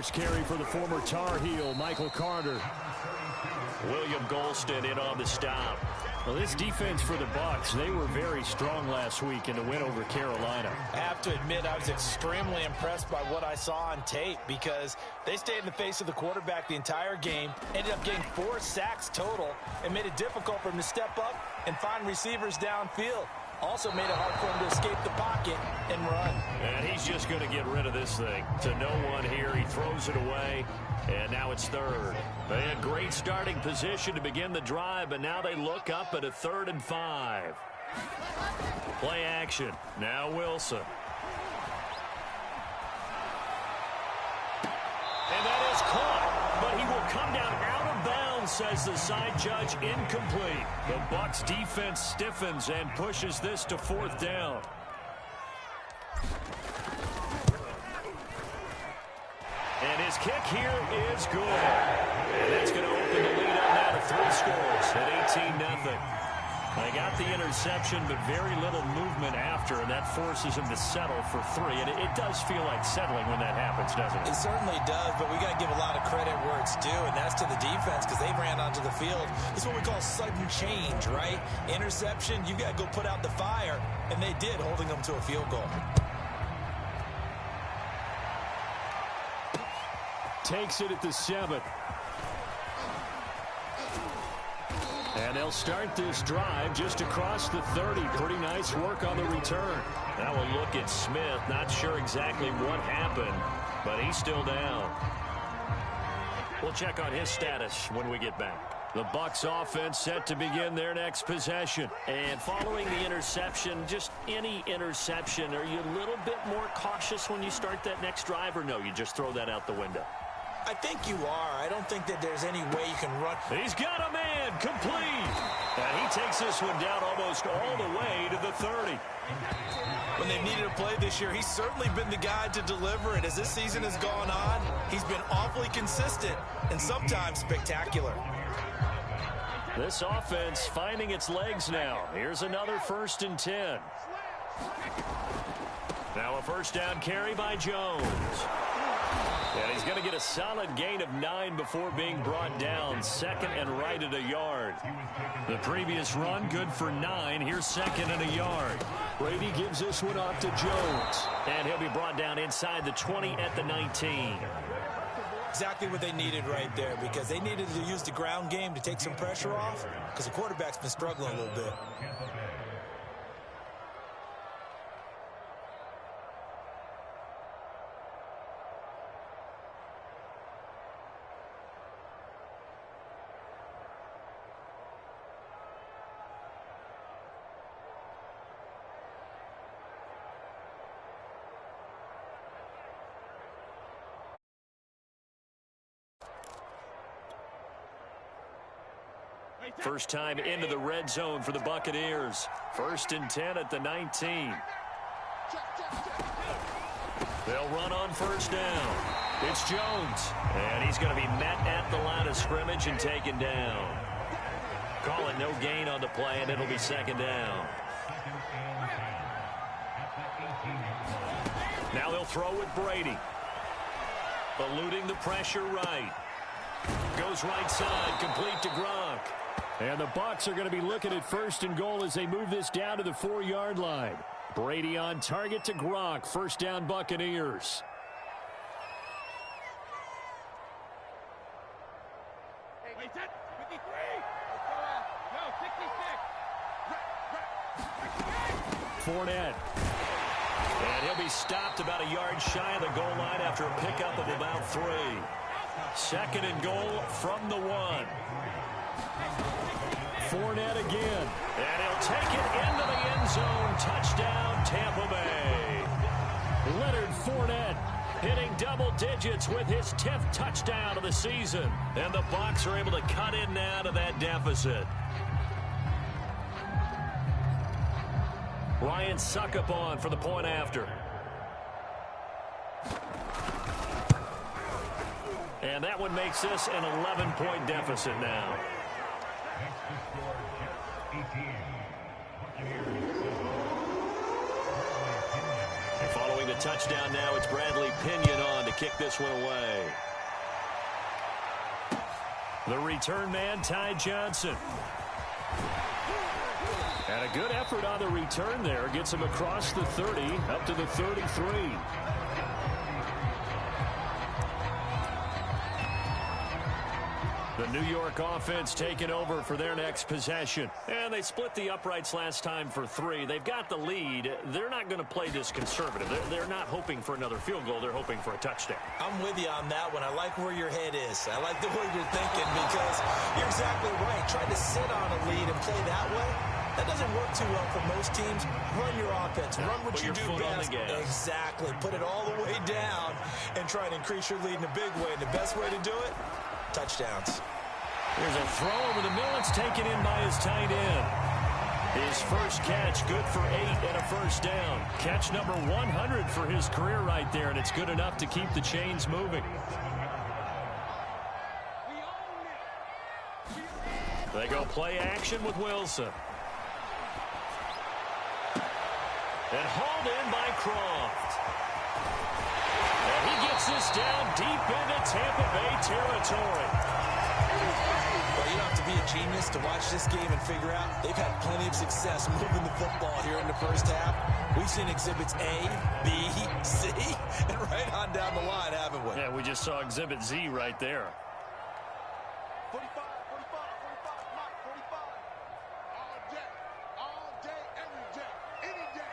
first carry for the former Tar Heel, Michael Carter. William Golston in on the stop. Well, this defense for the Bucs, they were very strong last week in the win over Carolina. I have to admit, I was extremely impressed by what I saw on tape because they stayed in the face of the quarterback the entire game, ended up getting 4 sacks total, and made it difficult for him to step up and find receivers downfield. Also made it hard for him to escape the pocket and run. And he's just going to get rid of this thing. To no one here, he throws it away, and now it's third. They had great starting position to begin the drive, but now they look up at a 3rd and 5. Play action. Now Wilson. And that is caught, but he will come down out of bounds, says the side judge, incomplete. The Bucs defense stiffens and pushes this to 4th down. And his kick here is good. And that's going to open the lead up now to 3 scores at 18-0. They got the interception, but very little movement after, and that forces him to settle for 3. And it does feel like settling when that happens, doesn't it? It certainly does, but we got to give a lot of credit where it's due, and that's to the defense because they ran onto the field. This is what we call sudden change, right? Interception, you got to go put out the fire, and they did, holding them to a field goal. Takes it at the 7. And they'll start this drive just across the 30. Pretty nice work on the return. Now we'll look at Smith. Not sure exactly what happened, but he's still down. We'll check on his status when we get back. The Bucs offense set to begin their next possession. And following the interception, just any interception, are you a little bit more cautious when you start that next drive, or no, you just throw that out the window? I think you are. I don't think that there's any way you can run. He's got a man complete. And he takes this one down almost all the way to the 30. When they've needed a play this year, he's certainly been the guy to deliver it. As this season has gone on, he's been awfully consistent and sometimes spectacular. This offense finding its legs now. Here's another 1st and 10. Now a first down carry by Jones. And he's going to get a solid gain of 9 before being brought down. 2nd and right at a yard. The previous run good for 9. Here's 2nd and a yard. Brady gives this one off to Jones. And he'll be brought down inside the 20 at the 19. Exactly what they needed right there, because they needed to use the ground game to take some pressure off, because the quarterback's been struggling a little bit. First time into the red zone for the Buccaneers. 1st and 10 at the 19. They'll run on 1st down. It's Jones. And he's going to be met at the line of scrimmage and taken down. Call it no gain on the play, and it'll be 2nd down. Now they'll throw with Brady. Eluding the pressure right. Goes right side, complete to Gronk. And the Bucs are going to be looking at 1st and goal as they move this down to the 4-yard line. Brady on target to Gronk. 1st down Buccaneers. Fournette. And he'll be stopped about a yard shy of the goal line after a pickup of about 3. 2nd and goal from the 1. Fournette again. And he'll take it into the end zone. Touchdown, Tampa Bay. Leonard Fournette hitting double digits with his 10th touchdown of the season. And the Bucs are able to cut in now to that deficit. Ryan Succop for the point after. And that one makes this an 11-point deficit now. And following the touchdown now, it's Bradley Pinion on to kick this one away. The return man, Ty Johnson. And a good effort on the return there. Gets him across the 30, up to the 33. The New York offense taking over for their next possession. And they split the uprights last time for 3. They've got the lead. They're not going to play this conservative. They're not hoping for another field goal. They're hoping for a touchdown. I'm with you on that one. I like where your head is. I like the way you're thinking because you're exactly right. Trying to sit on a lead and play that way, that doesn't work too well for most teams. Run your offense. Run what you do best. Exactly. Put it all the way down and try and increase your lead in a big way. And the best way to do it, touchdowns. There's a throw over the middle. It's taken in by his tight end. His first catch, good for 8 and a first down. Catch number 100 for his career right there, and it's good enough to keep the chains moving. They go play action with Wilson. And hauled in by Croft. And he gets this down deep into Tampa Bay territory. Well, you don't have to be a genius to watch this game and figure out they've had plenty of success moving the football here in the first half. We've seen exhibits A, B, C, and right on down the line, haven't we? Yeah, we just saw exhibit Z right there. 45, 45, 45. All day, every day, any day.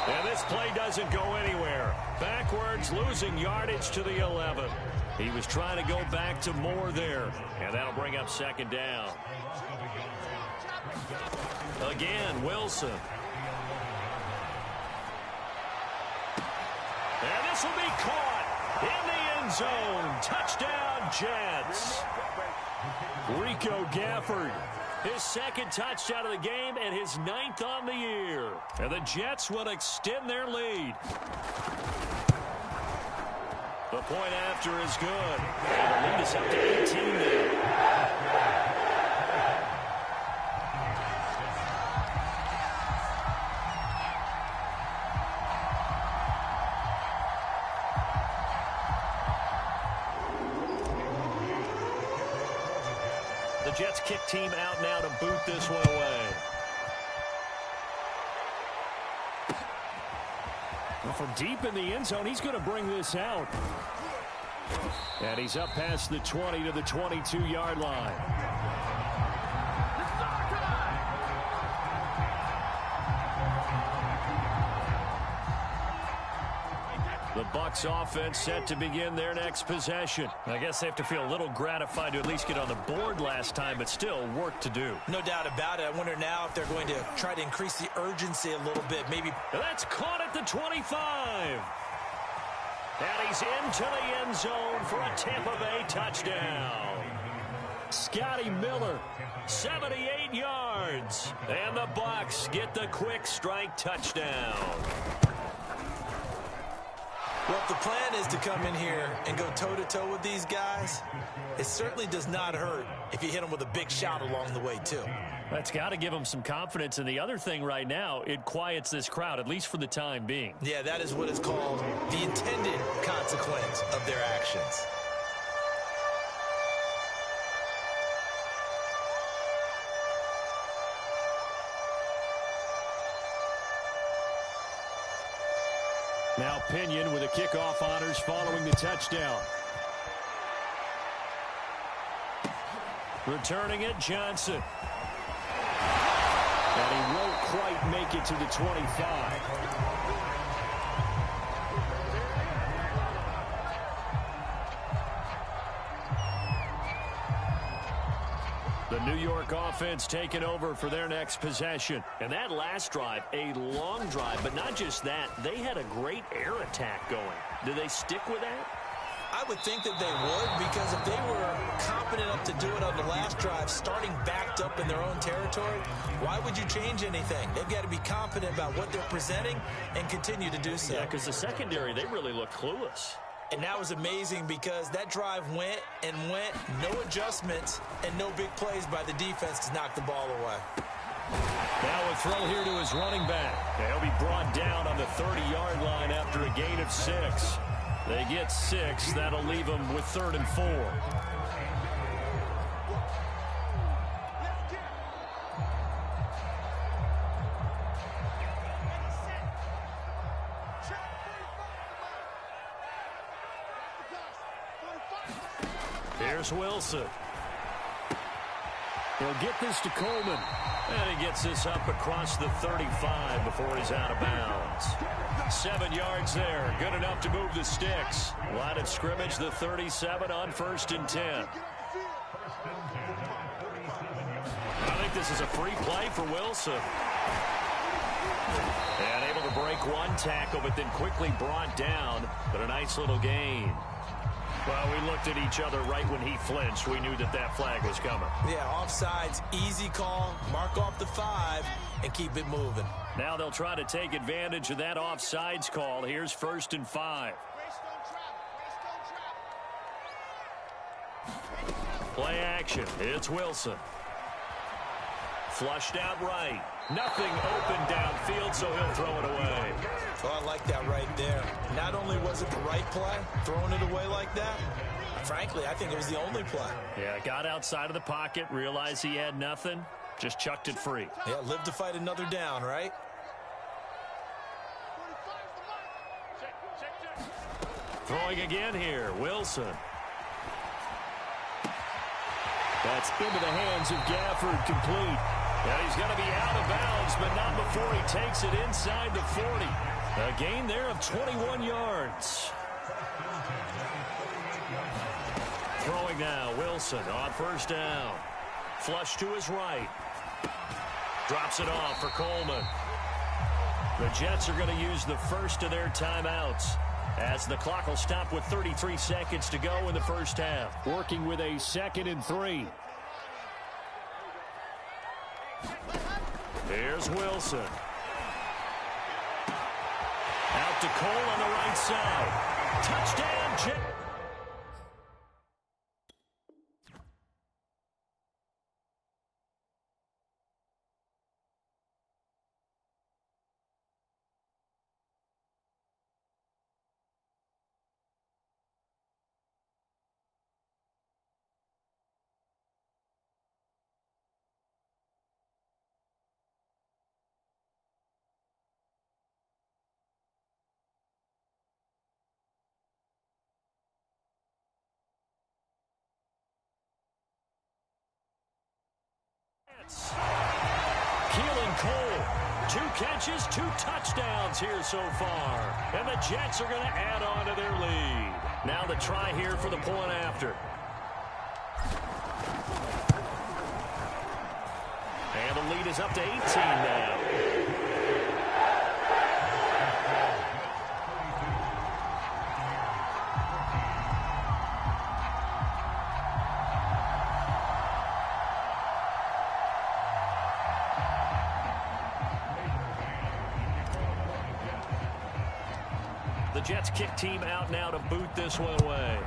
And this play doesn't go anywhere. Backwards, losing yardage to the 11. He was trying to go back to more there. And that'll bring up second down. Again, Wilson. And this will be caught in the end zone. Touchdown, Jets. Rico Gafford. His second touchdown of the game and his 9th on the year. And the Jets will extend their lead. The point after is good. And the lead is up to 18 now. The Jets kick team out now to boot this one away. Well, from deep in the end zone, he's going to bring this out. And he's up past the 20 to the 22-yard line. The Bucs offense set to begin their next possession. I guess they have to feel a little gratified to at least get on the board last time, but still work to do. No doubt about it. I wonder now if they're going to try to increase the urgency a little bit. Maybe. That's caught at the 25. And he's into the end zone for a Tampa Bay touchdown. Scotty Miller, 78 yards. And the Bucs get the quick strike touchdown. Well, if the plan is to come in here and go toe-to-toe with these guys, it certainly does not hurt if you hit them with a big shot along the way, too. That's got to give them some confidence. And the other thing right now, it quiets this crowd, at least for the time being. Yeah, that is what is called the intended consequence of their actions. Now Pinion with the kickoff honors following the touchdown. Returning it, Johnson. And he won't quite make it to the 25. The New York offense taking over for their next possession. And that last drive, a long drive, but not just that. They had a great air attack going. Do they stick with that? I would think that they would, because if they were confident enough to do it on the last drive, starting backed up in their own territory, why would you change anything? They've got to be confident about what they're presenting and continue to do so. Yeah, because the secondary, they really look clueless. And that was amazing because that drive went and went, no adjustments and no big plays by the defense to knock the ball away. Now a throw here to his running back. He'll be brought down on the 30-yard line after a gain of 6. They get 6. That'll leave them with 3rd and 4. Here's Wilson. He'll get this to Coleman. And he gets this up across the 35 before he's out of bounds. 7 yards there. Good enough to move the sticks. Line of scrimmage, the 37 on 1st and 10. I think this is a free play for Wilson. And able to break one tackle, but then quickly brought down. But a nice little gain. Well, we looked at each other right when he flinched. We knew that that flag was coming. Yeah, offsides, easy call. Mark off the 5 and keep it moving. Now they'll try to take advantage of that offsides call. Here's 1st and 5. Play action. It's Wilson. Flushed out right. Nothing open downfield, so he'll throw it away. Oh, I like that right there. Not only was it the right play, throwing it away like that, frankly, I think it was the only play. Yeah, got outside of the pocket, realized he had nothing, just chucked it free. Yeah, live to fight another down, right? Throwing again here, Wilson. That's into the hands of Gafford, complete. And he's going to be out of bounds, but not before he takes it inside the 40. A gain there of 21 yards. Throwing now, Wilson on 1st down. Flush to his right. Drops it off for Coleman. The Jets are going to use the first of their timeouts, as the clock will stop with 33 seconds to go in the first half. Working with a 2nd and 3. Here's Wilson. Out to Cole on the right side. Touchdown, Jet. Keelan Cole, 2 catches, 2 touchdowns here so far. And the Jets are going to add on to their lead. Now the try here for the point after. And the lead is up to 18 now. The Jets kick team out now to boot this one away.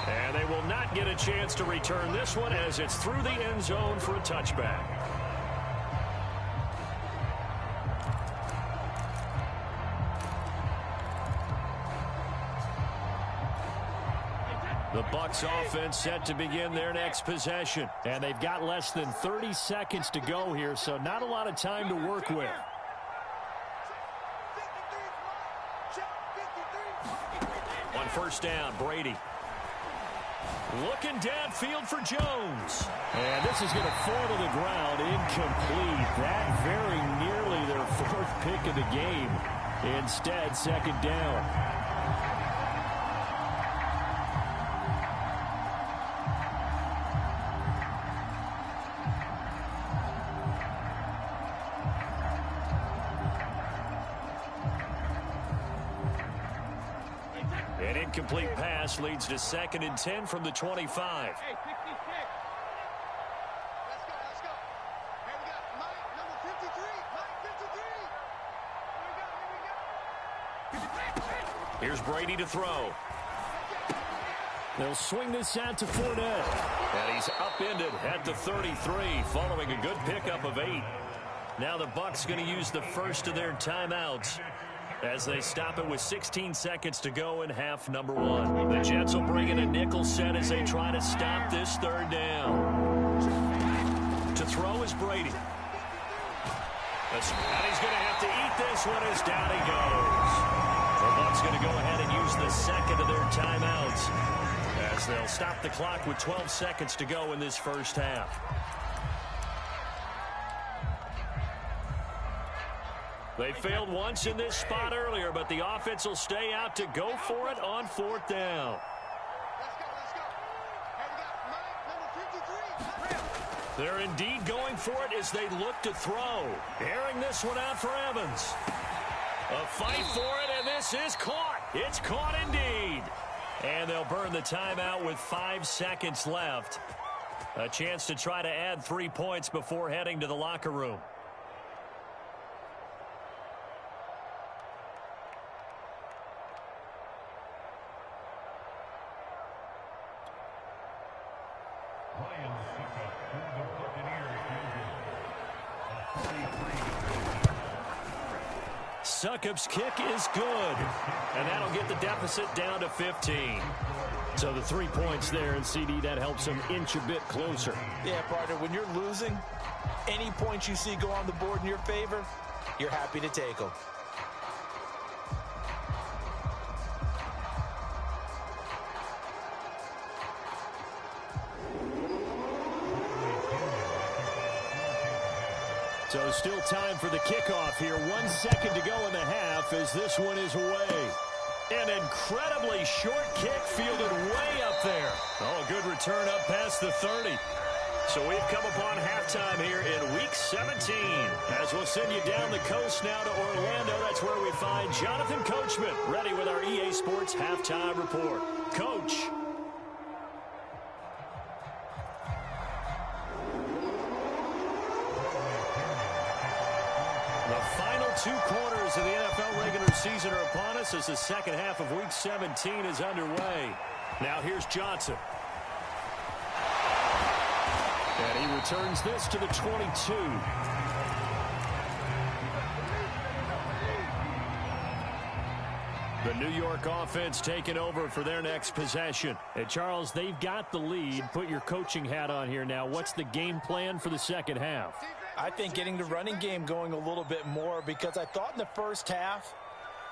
And they will not get a chance to return this one as it's through the end zone for a touchback. The Bucs offense set to begin their next possession. And they've got less than 30 seconds to go here, so not a lot of time to work with. On 1st down, Brady. Looking downfield for Jones. And this is going to fall to the ground, incomplete. That very nearly their 4th pick of the game. Instead, 2nd down. An incomplete pass leads to 2nd and 10 from the 25. Hey, 66. Let's go. Hey, we got Mike, number 53. Mike, 53. Here we go. Here's Brady to throw. They'll swing this out to Fournette. And he's upended at the 33 following a good pickup of 8. Now the Bucs going to use the first of their timeouts as they stop it with 16 seconds to go in half number 1. The Jets will bring in a nickel set as they try to stop this third down. To throw is Brady. And he's going to have to eat this one as down he goes. The Bucs going to go ahead and use the second of their timeouts as they'll stop the clock with 12 seconds to go in this first half. They failed once in this spot earlier, but the offense will stay out to go for it on 4th down. Let's go. Hey, we got Mike, number 53. They're indeed going for it as they look to throw. Airing this one out for Evans. A fight for it, and this is caught. It's caught indeed. And they'll burn the timeout with 5 seconds left. A chance to try to add 3 points before heading to the locker room. Succop's kick is good, and that'll get the deficit down to 15. So the 3 points there, and CD, that helps them inch a bit closer. Yeah, partner, when you're losing, any points you see go on the board in your favor, you're happy to take them. So still time for the kickoff here. 1 second to go in the half as this one is away. An incredibly short kick fielded way up there. Oh, a good return up past the 30. So we've come upon halftime here in Week 17. As we'll send you down the coast now to Orlando, that's where we find Jonathan Coachman, ready with our EA Sports Halftime Report. Coach. The final 2 quarters of the NFL regular season are upon us as the second half of Week 17 is underway. Now here's Johnson. And he returns this to the 22. The New York offense taking over for their next possession. And Charles, they've got the lead. Put your coaching hat on here now. What's the game plan for the second half? I think getting the running game going a little bit more, because I thought in the first half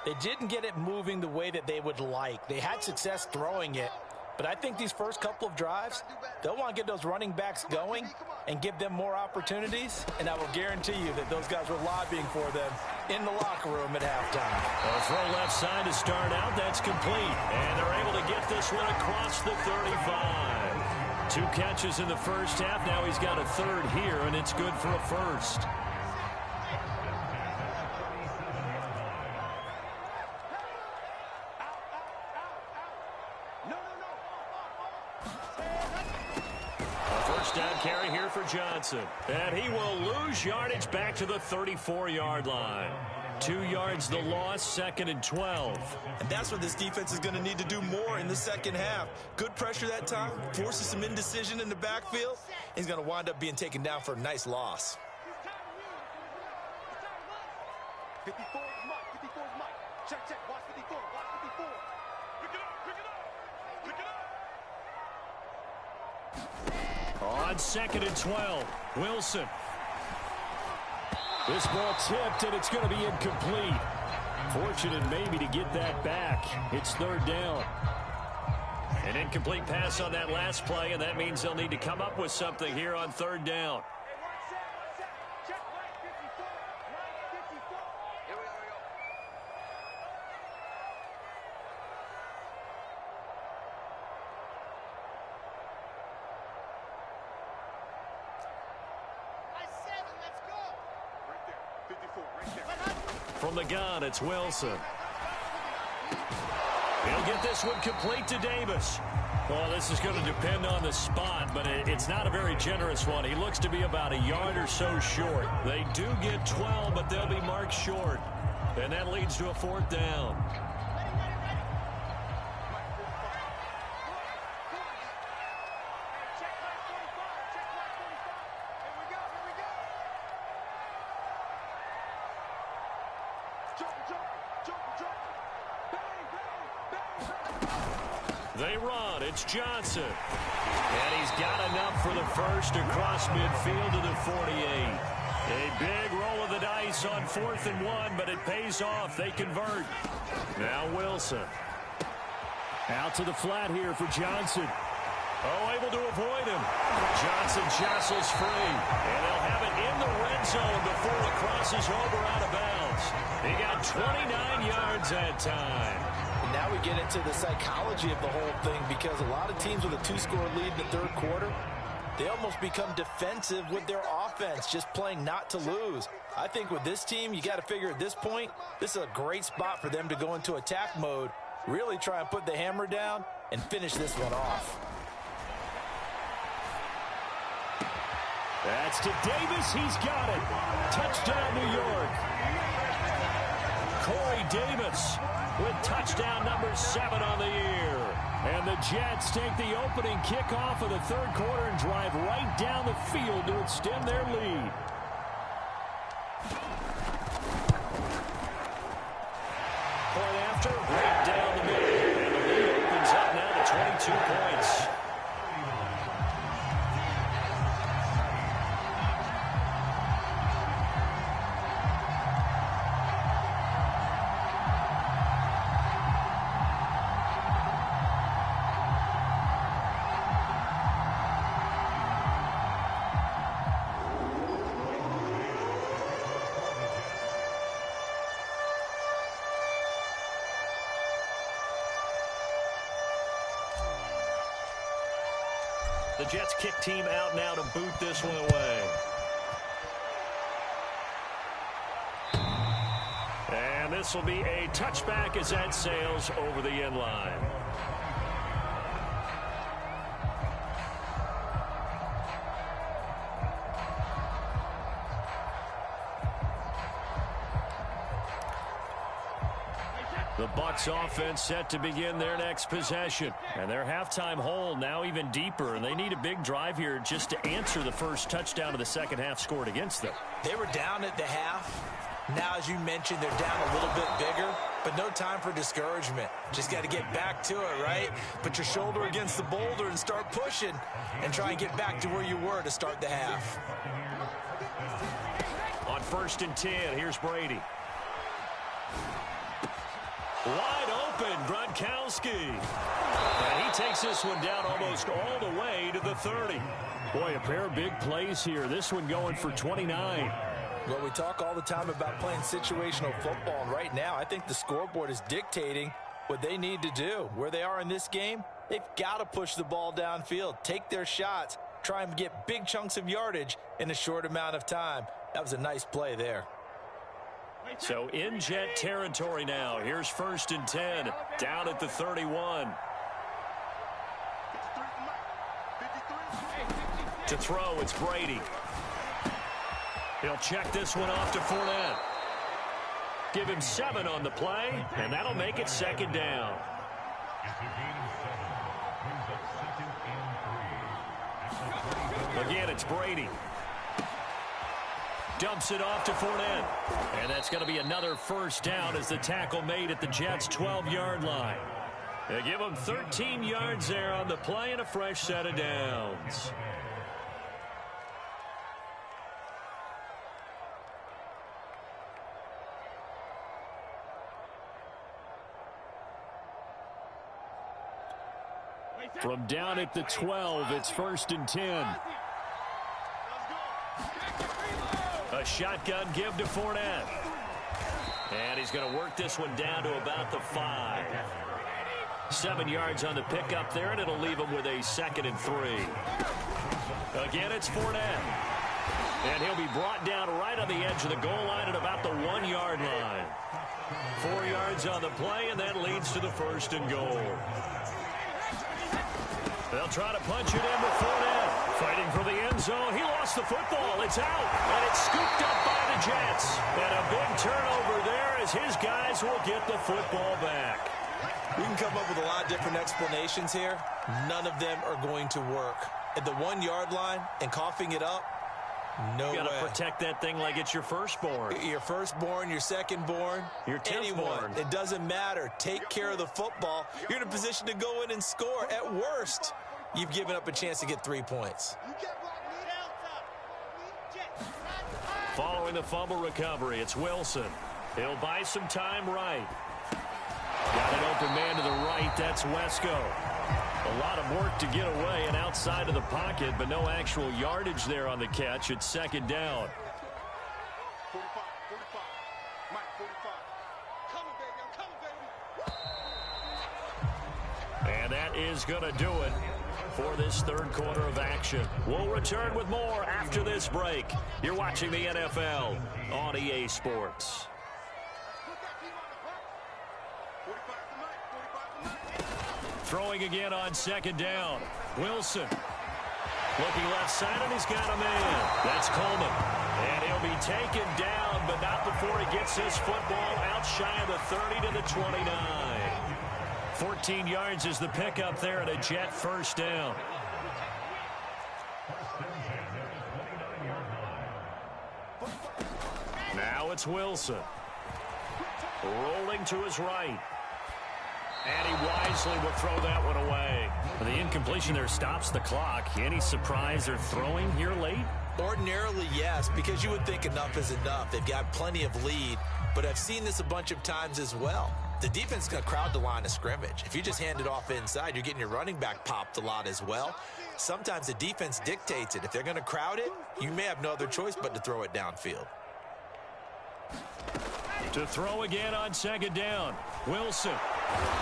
they didn't get it moving the way that they would like. They had success throwing it, but I think these first couple of drives, they'll want to get those running backs going and give them more opportunities, and I will guarantee you that those guys were lobbying for them in the locker room at halftime. A throw left side to start out. That's complete, and they're able to get this one across the 35. 2 catches in the first half. Now he's got a third here, and it's good for a first. A first down carry here for Johnson. And he will lose yardage back to the 34-yard line. 2 yards the loss, 2nd and 12. And that's what this defense is going to need to do more in the second half. Good pressure that time, forces some indecision in the backfield. He's going to wind up being taken down for a nice loss. 54 is Mike. 54 is Mike. Check. Watch 54. Watch 54. Pick it up. On 2nd and 12, Wilson. This ball tipped, and it's going to be incomplete. Fortunate maybe to get that back. It's 3rd down. An incomplete pass on that last play, and that means they'll need to come up with something here on 3rd down. Check Mike 54. Mike 54. Here we go. Let's go. Right there. 54, right there. From the gun, it's Wilson. He'll get this one complete to Davis. Well, this is going to depend on the spot, but it's not a very generous one. He looks to be about a yard or so short. They do get 12, but they'll be marked short. And that leads to a 4th down. Check Mike They run. It's Johnson. And he's got enough for the first across midfield to the 48. A big roll of the dice on 4th and 1, but it pays off. They convert. Now Wilson. Out to the flat here for Johnson. Oh, able to avoid him. Johnson jostles free. And they'll have it in the red zone before it crosses over out of bounds. He got 29 yards that time. And now we get into the psychology of the whole thing, because a lot of teams with a 2-score lead in the third quarter, they almost become defensive with their offense, just playing not to lose. I think with this team, you got to figure at this point, this is a great spot for them to go into attack mode, really try and put the hammer down and finish this one off. That's to Davis. He's got it. Touchdown, New York. Corey Davis with touchdown number 7 on the year. And the Jets take the opening kickoff of the third quarter and drive right down the field to extend their lead. Point after, right down the middle. And the lead opens up now to 22 points. The Jets kick team out now to boot this one away. And this will be a touchback as that sails over the end line. The Bucs offense set to begin their next possession. And their halftime hole now even deeper. And they need a big drive here just to answer the first touchdown of the second half scored against them. They were down at the half. Now, as you mentioned, they're down a little bit bigger. But no time for discouragement. Just got to get back to it, right? Put your shoulder against the boulder and start pushing. And try and get back to where you were to start the half. On 1st and 10, here's Brady. Wide open, Gronkowski. And he takes this one down almost all the way to the 30. Boy, a pair of big plays here. This one going for 29. Well, we talk all the time about playing situational football, and right now I think the scoreboard is dictating what they need to do. Where they are in this game, they've got to push the ball downfield, take their shots, try and get big chunks of yardage in a short amount of time. That was a nice play there. So in Jet territory now. Here's 1st and 10, down at the 31. To throw, it's Brady. He'll check this one off to Fournette. Give him 7 on the play, and that'll make it 2nd down. Again, it's Brady. Dumps it off to Fournette. And that's going to be another 1st down as the tackle made at the Jets' 12-yard line. They give them 13 yards there on the play and a fresh set of downs. From down at the 12, it's 1st and 10. A shotgun give to Fournette. And he's going to work this one down to about the 5. 7 yards on the pickup there, and it'll leave him with a 2nd and 3. Again, it's Fournette. And he'll be brought down right on the edge of the goal line at about the 1-yard line. 4 yards on the play, and that leads to the 1st and goal. They'll try to punch it in with Fournette. Fighting for the end zone. He lost the football. It's out. And it's scooped up by the Jets. And a big turnover there as his guys will get the football back. We can come up with a lot of different explanations here. None of them are going to work. At the 1-yard line and coughing it up, No way. You got to protect that thing like it's your firstborn. Your firstborn, your secondborn, your anyone. It doesn't matter. Take care of the football. You're in a position to go in and score. At worst, you've given up a chance to get 3 points. Following the fumble recovery, it's Wilson. He'll buy some time right. Got an open man to the right. That's Wesco. A lot of work to get away and outside of the pocket, but no actual yardage there on the catch. It's second down. 45, 45. Mike, 45. Coming, baby. I'm coming, baby. And that is going to do it for this third quarter of action. We'll return with more after this break. You're watching the NFL on EA Sports. Throwing again on second down. Wilson. Looking left side, and he's got a man. That's Coleman. And he'll be taken down, but not before he gets his football out shy of the 30 to the 29. 14 yards is the pickup there at a Jet first down. Now it's Wilson. Rolling to his right. And he wisely will throw that one away. The incompletion there stops the clock. Any surprise they're throwing here late? Ordinarily, yes, because you would think enough is enough. They've got plenty of lead, but I've seen this a bunch of times as well. The defense is going to crowd the line of scrimmage. If you just hand it off inside, you're getting your running back popped a lot as well. Sometimes the defense dictates it. If they're going to crowd it, you may have no other choice but to throw it downfield. To throw again on second down. Wilson.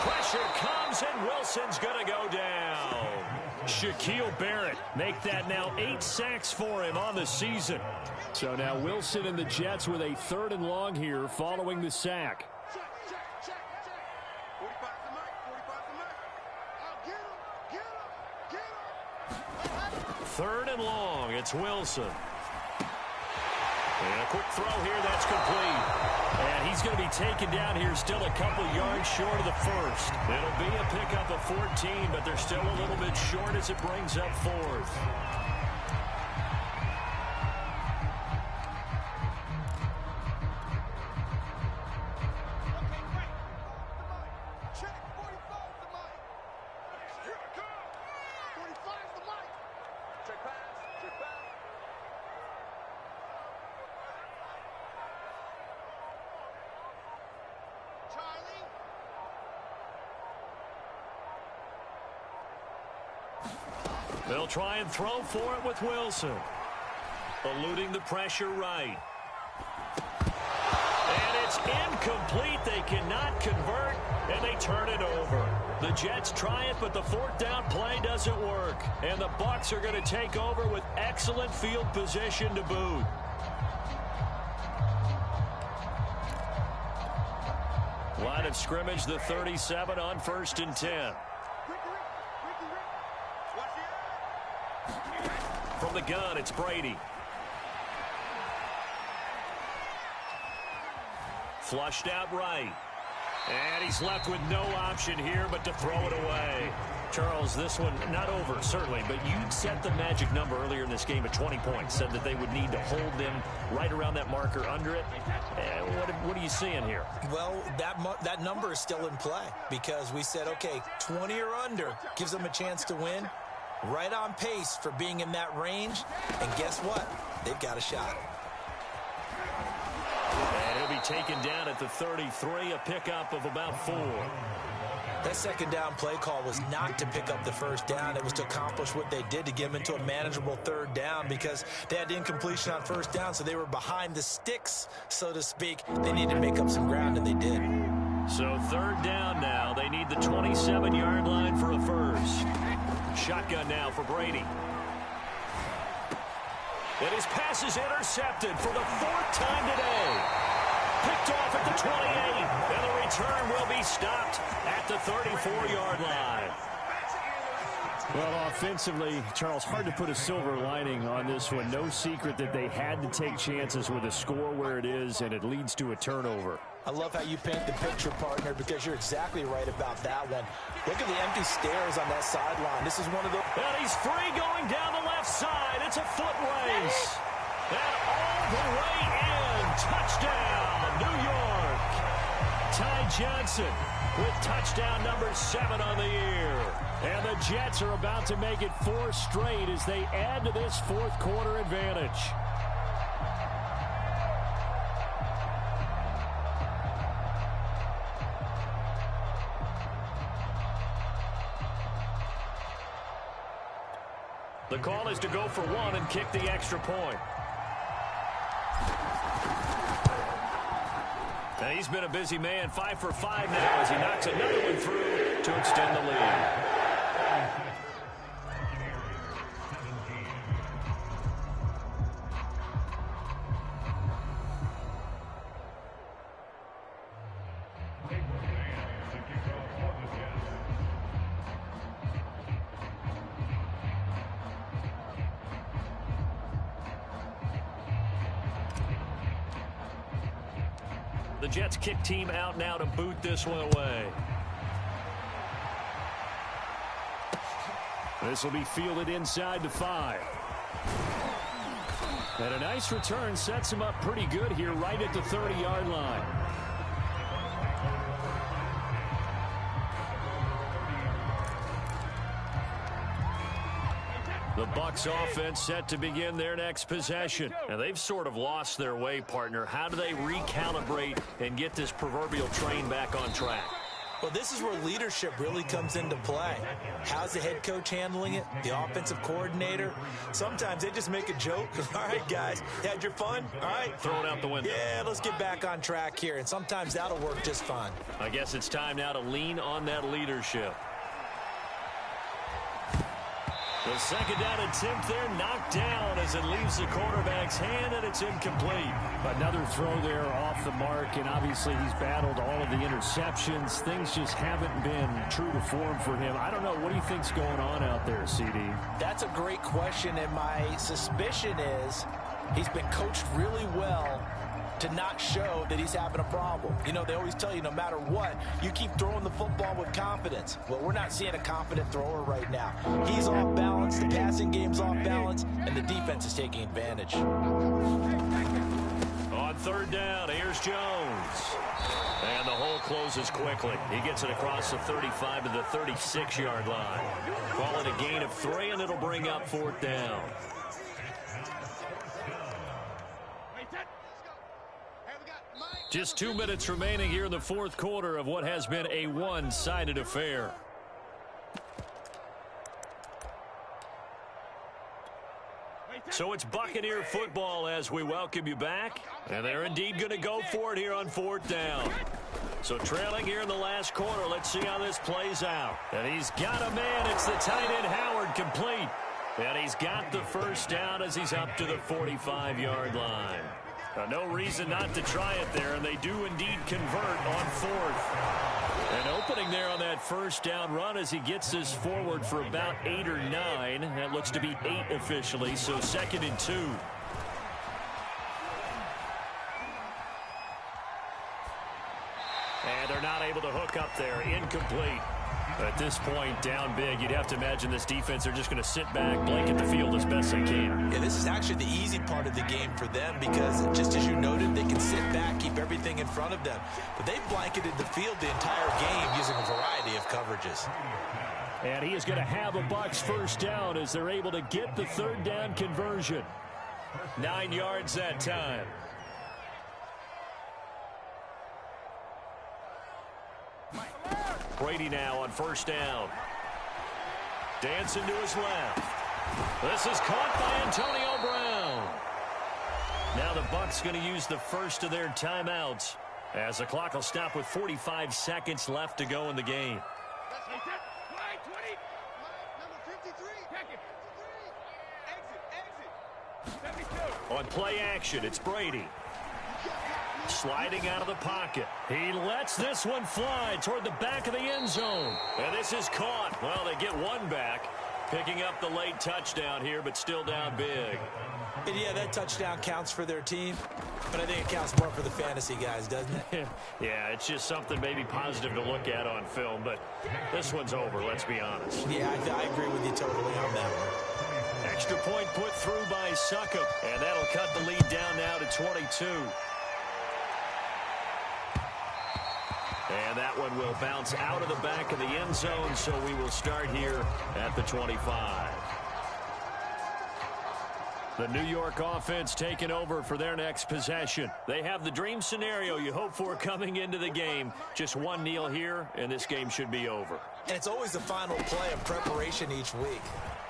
Pressure comes, and Wilson's going to go down. Shaquille Barrett make that now 8 sacks for him on the season. So now Wilson and the Jets with a 3rd and long here following the sack. Check. 45 to Mike. 45 to Mike. I'll get him. 3rd and long. It's Wilson. And a quick throw here. That's complete. And he's going to be taken down here still a couple yards short of the first. It'll be a pickup of 14, but they're still a little bit short as it brings up 4th. Check. 45 to Mike. Here it comes. 45 to Mike. Check pass. Charlie. They'll try and throw for it with Wilson. Eluding the pressure right. And it's incomplete. They cannot convert, and they turn it over. The Jets try it, but the 4th down play doesn't work. And the Bucs are going to take over with excellent field position to boot. Line of scrimmage, the 37 on 1st and 10. From the gun, it's Brady. Flushed out right. And he's left with no option here but to throw it away. Charles, this one not over, certainly, but you set the magic number earlier in this game at 20 points, said that they would need to hold them right around that marker under it. What are you seeing here? Well, that number is still in play because we said, okay, 20 or under gives them a chance to win. Right on pace for being in that range. And guess what? They've got a shot. And he'll be taken down at the 33, a pickup of about 4. That second down play call was not to pick up the first down. It was to accomplish what they did to get them into a manageable 3rd down because they had incompletion on 1st down, so they were behind the sticks, so to speak. They needed to make up some ground, and they did. So 3rd down now. They need the 27-yard line for a first. Shotgun now for Brady. And his pass is intercepted for the 4th time today. Picked off at the 28, and the return will be stopped at the 34-yard line. Well, offensively, Charles, hard to put a silver lining on this one. No secret that they had to take chances with a score where it is, and it leads to a turnover. I love how you paint the picture, partner, because you're exactly right about that one. Look at the empty stairs on that sideline. This is one of the... And he's free going down the left side. It's a foot race. And all the way in. Touchdown, New York. Ty Johnson with touchdown number 7 on the year. And the Jets are about to make it 4 straight as they add to this fourth quarter advantage. The call is to go for 1 and kick the extra point. Now he's been a busy man, 5 for 5 now as he knocks another one through to extend the lead. The Jets kick team out now to boot this one away. This will be fielded inside the 5. And a nice return sets him up pretty good here right at the 30-yard line. The Bucs offense set to begin their next possession. Now they've sort of lost their way, partner. How do they recalibrate and get this proverbial train back on track? Well, this is where leadership really comes into play. How's the head coach handling it? The offensive coordinator? Sometimes they just make a joke. All right, guys, had your fun? All right. Throw it out the window. Yeah, let's get back on track here. And sometimes that'll work just fine. I guess it's time now to lean on that leadership. The second down attempt there knocked down as it leaves the quarterback's hand, and it's incomplete. Another throw there off the mark, and obviously he's battled all of the interceptions. Things just haven't been true to form for him. I don't know. What do you think's going on out there, CD? That's a great question, and my suspicion is he's been coached really well to not show that he's having a problem. You know, they always tell you no matter what, you keep throwing the football with confidence. Well, we're not seeing a confident thrower right now. He's off balance, the passing game's off balance, and the defense is taking advantage. On third down, here's Jones. And the hole closes quickly. He gets it across the 35 to the 36-yard line. Call it a gain of 3, and it'll bring up fourth down. Just 2 minutes remaining here in the fourth quarter of what has been a one-sided affair. So it's Buccaneer football as we welcome you back. And they're indeed going to go for it here on fourth down. So trailing here in the last quarter. Let's see how this plays out. And he's got a man. It's the tight end Howard, complete. And he's got the first down as he's up to the 45-yard line. No reason not to try it there, and they do indeed convert on fourth. And opening there on that first down run as he gets this forward for about 8 or 9. That looks to be 8 officially, so 2nd and 2. And they're not able to hook up there. Incomplete. At this point, down big, you'd have to imagine this defense are just going to sit back, blanket the field as best they can. Yeah, this is actually the easy part of the game for them because, just as you noted, they can sit back, keep everything in front of them. But they've blanketed the field the entire game using a variety of coverages. And he is going to have a Bucs first down as they're able to get the third down conversion. 9 yards that time. Brady now on first down. Dancing to his left. This is caught by Antonio Brown. Now the Bucs going to use the first of their timeouts as the clock will stop with 45 seconds left to go in the game. On play action, it's Brady. Sliding out of the pocket. He lets this one fly toward the back of the end zone. And this is caught. Well, they get one back. Picking up the late touchdown here, but still down big. And yeah, that touchdown counts for their team, but I think it counts more for the fantasy guys, doesn't it? Yeah, it's just something maybe positive to look at on film, but this one's over, let's be honest. Yeah, I agree with you totally on that one. extra point put through by Succop, and that'll cut the lead down now to 22. And that one will bounce out of the back of the end zone, so we will start here at the 25. The New York offense taking over for their next possession. They have the dream scenario you hope for coming into the game. Just one kneel here, and this game should be over. And it's always the final play of preparation each week.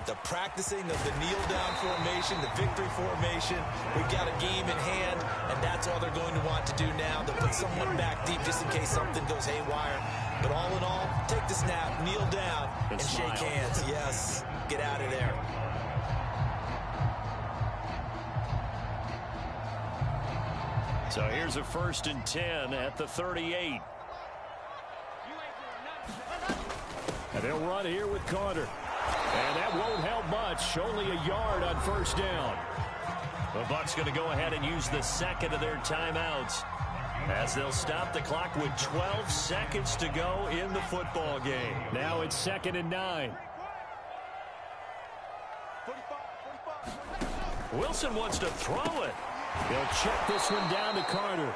The practicing of the kneel-down formation, the victory formation. We've got a game in hand, and that's all they're going to want to do now. They'll put someone back deep just in case something goes haywire. But all in all, take the snap, kneel down, and shake hands. Yes, get out of there. So here's a 1st and 10 at the 38. And they'll run here with Carter. And that won't help much. Only a yard on 1st down. The Bucs going to go ahead and use the second of their timeouts as they'll stop the clock with 12 seconds to go in the football game. Now it's 2nd and 9. Wilson wants to throw it. He'll check this one down to Carter.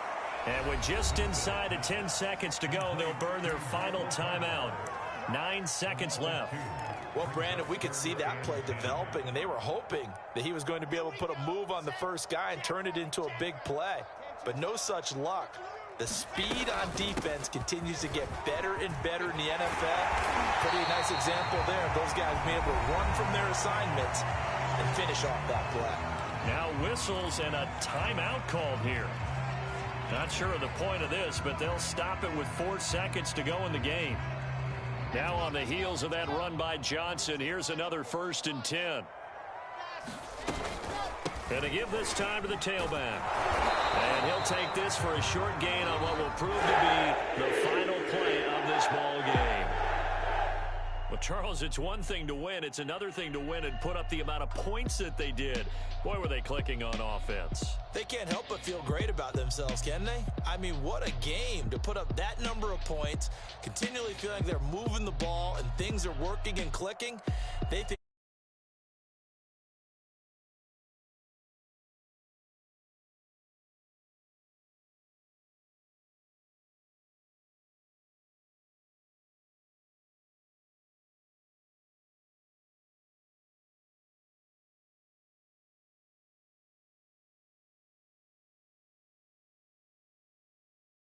And with just inside of 10 seconds to go, they'll burn their final timeout. 9 seconds left. Well, Brandon, we could see that play developing, and they were hoping that he was going to be able to put a move on the first guy and turn it into a big play. But no such luck. The speed on defense continues to get better and better in the NFL. Pretty nice example there of those guys being able to run from their assignments and finish off that play. Now whistles and a timeout called here. Not sure of the point of this, but they'll stop it with 4 seconds to go in the game. Now on the heels of that run by Johnson, here's another 1st and 10. And to give this time to the tailback. And he'll take this for a short gain on what will prove to be the final play of this ball game. Well, Charles, it's one thing to win. It's another thing to win and put up the amount of points that they did. Boy, were they clicking on offense. They can't help but feel great about themselves, can they? I mean, what a game to put up that number of points, continually feeling they're moving the ball and things are working and clicking. They think